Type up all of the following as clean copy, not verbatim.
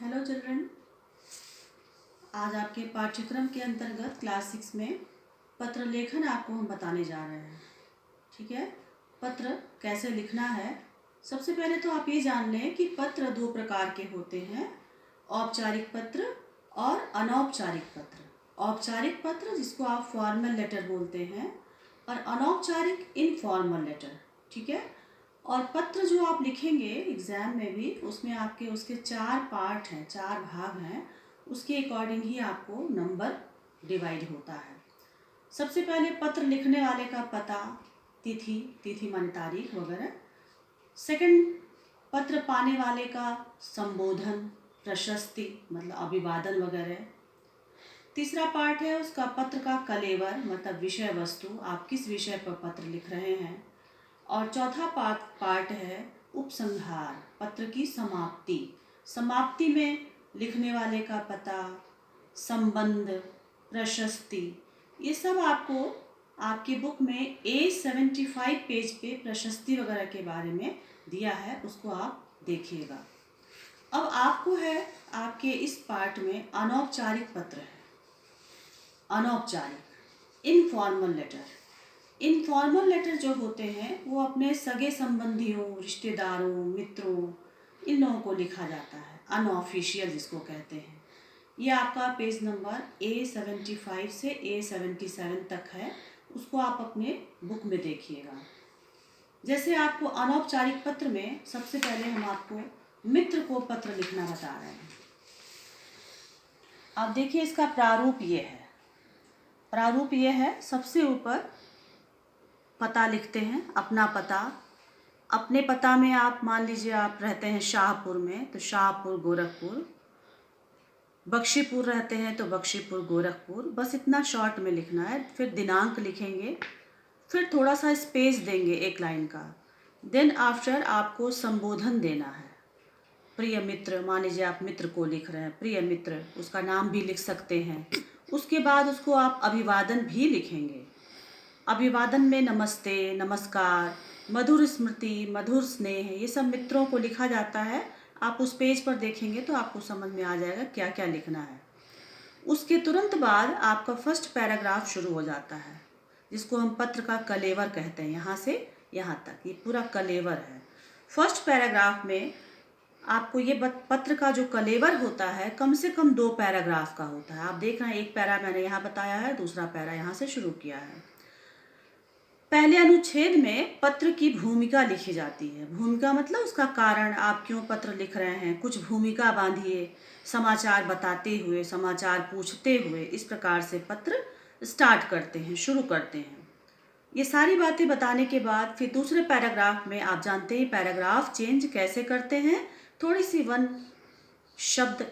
Hello children. आज आपके पाठ्यक्रम के अंतर्गत क्लास 6 में पत्र लेखन आपको हम बताने जा रहे हैं। ठीक है, पत्र कैसे लिखना है। सबसे पहले तो आप ये जान लें कि पत्र दो प्रकार के होते हैं, औपचारिक पत्र और अनौपचारिक पत्र। औपचारिक पत्र जिसको आप फॉर्मल लेटर बोलते हैं और अनौपचारिक इनफॉर्मल लेटर। ठीक है, और पत्र जो आप लिखेंगे एग्ज़ाम में भी उसमें आपके उसके 4 पार्ट हैं, 4 भाग हैं, उसके अकॉर्डिंग ही आपको नंबर डिवाइड होता है। सबसे पहले पत्र लिखने वाले का पता, तिथि माने तारीख वगैरह। सेकंड, पत्र पाने वाले का संबोधन, प्रशस्ति मतलब अभिवादन वगैरह। तीसरा पार्ट है उसका पत्र का कलेवर मतलब विषय वस्तु, आप किस विषय पर पत्र लिख रहे हैं। और चौथा पार्ट है उपसंहार, पत्र की समाप्ति। समाप्ति में लिखने वाले का पता, संबंध, प्रशस्ति, ये सब आपको आपकी बुक में A75 पेज पे प्रशस्ति वगैरह के बारे में दिया है, उसको आप देखिएगा। अब आपको है आपके इस पार्ट में अनौपचारिक पत्र है। अनौपचारिक इनफॉर्मल लेटर। इनफॉर्मल लेटर जो होते हैं वो अपने सगे संबंधियों, रिश्तेदारों, मित्रों, इन लोगों को लिखा जाता है, अनऑफिशियल जिसको कहते हैं। ये आपका पेज नंबर A75 से A77 तक है, उसको आप अपने बुक में देखिएगा। जैसे आपको अनौपचारिक पत्र में सबसे पहले हम आपको मित्र को पत्र लिखना बता रहे हैं। अब देखिए इसका प्रारूप ये है। प्रारूप ये है, सबसे ऊपर पता लिखते हैं, अपना पता। अपने पता में आप मान लीजिए आप रहते हैं शाहपुर में तो शाहपुर गोरखपुर, बख्शीपुर रहते हैं तो बख्शीपुर गोरखपुर, बस इतना शॉर्ट में लिखना है। फिर दिनांक लिखेंगे, फिर थोड़ा सा स्पेस देंगे एक लाइन का। देन आफ्टर आपको संबोधन देना है। प्रिय मित्र, मान लीजिए आप मित्र को लिख रहे हैं, प्रिय मित्र, उसका नाम भी लिख सकते हैं। उसके बाद उसको आप अभिवादन भी लिखेंगे। अभिवादन में नमस्ते, नमस्कार, मधुर स्मृति, मधुर स्नेह, ये सब मित्रों को लिखा जाता है। आप उस पेज पर देखेंगे तो आपको समझ में आ जाएगा क्या क्या लिखना है। उसके तुरंत बाद आपका फर्स्ट पैराग्राफ शुरू हो जाता है, जिसको हम पत्र का कलेवर कहते हैं। यहाँ से यहाँ तक ये पूरा कलेवर है। फर्स्ट पैराग्राफ में आपको ये पत्र का जो कलेवर होता है कम से कम 2 पैराग्राफ का होता है। आप देख रहे हैं, एक पैरा मैंने यहाँ बताया है, दूसरा पैरा यहाँ से शुरू किया है। पहले अनुच्छेद में पत्र की भूमिका लिखी जाती है। भूमिका मतलब उसका कारण, आप क्यों पत्र लिख रहे हैं, कुछ भूमिका बांधिए, समाचार बताते हुए, समाचार पूछते हुए, इस प्रकार से पत्र स्टार्ट करते हैं, शुरू करते हैं। ये सारी बातें बताने के बाद फिर दूसरे पैराग्राफ में आप जानते हैं पैराग्राफ चेंज कैसे करते हैं। थोड़ी सी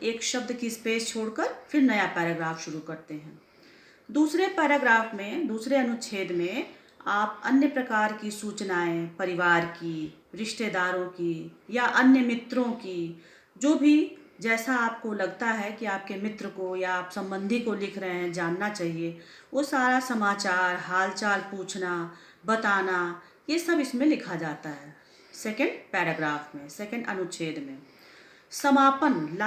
एक शब्द की स्पेस छोड़कर फिर नया पैराग्राफ शुरू करते हैं। दूसरे पैराग्राफ में, दूसरे अनुच्छेद में आप अन्य प्रकार की सूचनाएं, परिवार की, रिश्तेदारों की या अन्य मित्रों की, जो भी जैसा आपको लगता है कि आपके मित्र को या आप संबंधी को लिख रहे हैं, जानना चाहिए, वो सारा समाचार, हालचाल पूछना, बताना, ये सब इसमें लिखा जाता है सेकंड पैराग्राफ में, सेकंड अनुच्छेद में। समापन,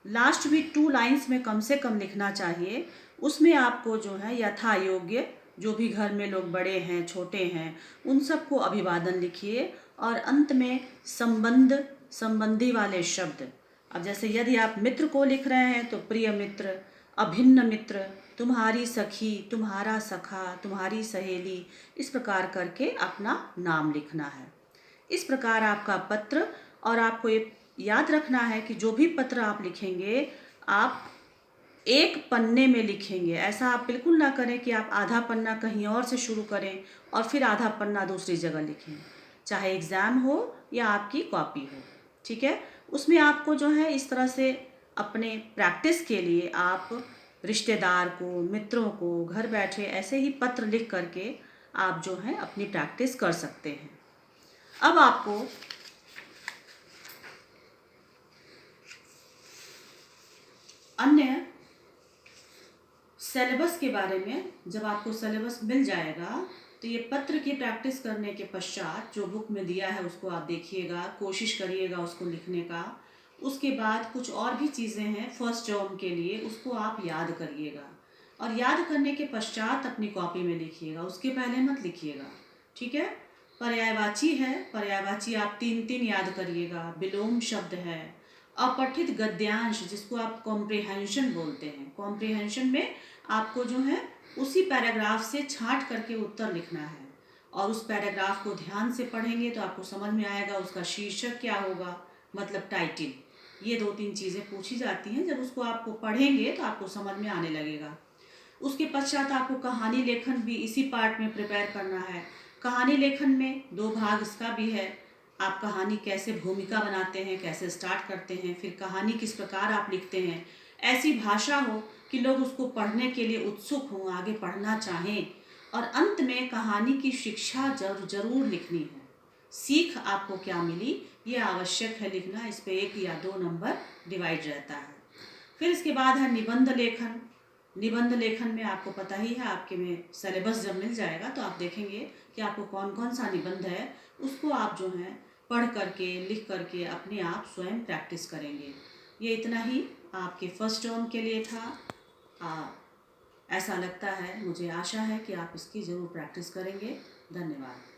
लास्ट भी 2 लाइन्स में कम से कम लिखना चाहिए। उसमें आपको जो है यथा योग्य, जो भी घर में लोग बड़े हैं, छोटे हैं, उन सबको अभिवादन लिखिए। और अंत में संबंधी वाले शब्द। अब जैसे यदि आप मित्र को लिख रहे हैं तो प्रिय मित्र, अभिन्न मित्र, तुम्हारी सखी, तुम्हारा सखा, तुम्हारी सहेली, इस प्रकार करके अपना नाम लिखना है। इस प्रकार आपका पत्र, और आपको ये याद रखना है कि जो भी पत्र आप लिखेंगे आप एक पन्ने में लिखेंगे। ऐसा आप बिल्कुल ना करें कि आप आधा पन्ना कहीं और से शुरू करें और फिर आधा पन्ना दूसरी जगह लिखें, चाहे एग्ज़ाम हो या आपकी कॉपी हो। ठीक है, उसमें आपको जो है इस तरह से अपने प्रैक्टिस के लिए आप रिश्तेदार को, मित्रों को घर बैठे ऐसे ही पत्र लिख करके आप जो है अपनी प्रैक्टिस कर सकते हैं। अब आपको अन्य सिलेबस के बारे में, जब आपको सिलेबस मिल जाएगा तो ये पत्र की प्रैक्टिस करने के पश्चात जो बुक में दिया है उसको आप देखिएगा, कोशिश करिएगा उसको लिखने का। उसके बाद कुछ और भी चीज़ें हैं फर्स्ट टर्म के लिए, उसको आप याद करिएगा और याद करने के पश्चात अपनी कॉपी में लिखिएगा, उसके पहले मत लिखिएगा, ठीक है। पर्यायवाची है, पर्यायवाची आप 3 याद करिएगा। विलोम शब्द है। अपठित गद्यांश जिसको आप कॉम्प्रिहेंशन बोलते हैं, कॉम्प्रिहेंशन में आपको जो है उसी पैराग्राफ से छांट करके उत्तर लिखना है और उस पैराग्राफ को ध्यान से पढ़ेंगे तो आपको समझ में आएगा उसका शीर्षक क्या होगा, मतलब टाइटल। ये 2-3 चीज़ें पूछी जाती हैं, जब उसको आपको पढ़ेंगे तो आपको समझ में आने लगेगा। उसके पश्चात आपको कहानी लेखन भी इसी पार्ट में प्रिपेयर करना है। कहानी लेखन में 2 भाग इसका भी है। आप कहानी कैसे भूमिका बनाते हैं, कैसे स्टार्ट करते हैं, फिर कहानी किस प्रकार आप लिखते हैं, ऐसी भाषा हो कि लोग उसको पढ़ने के लिए उत्सुक हों, आगे पढ़ना चाहें। और अंत में कहानी की शिक्षा जरूर लिखनी है। सीख आपको क्या मिली ये आवश्यक है लिखना, इस पे 1 या 2 नंबर डिवाइड रहता है। फिर इसके बाद है निबंध लेखन। निबंध लेखन में आपको पता ही है, आपके में सिलेबस जब मिल जाएगा तो आप देखेंगे कि आपको कौन कौन सा निबंध है, उसको आप जो है पढ़ करके लिख करके अपने आप स्वयं प्रैक्टिस करेंगे। ये इतना ही आपके फर्स्ट टर्म के लिए था। ऐसा लगता है, मुझे आशा है कि आप इसकी ज़रूर प्रैक्टिस करेंगे। धन्यवाद।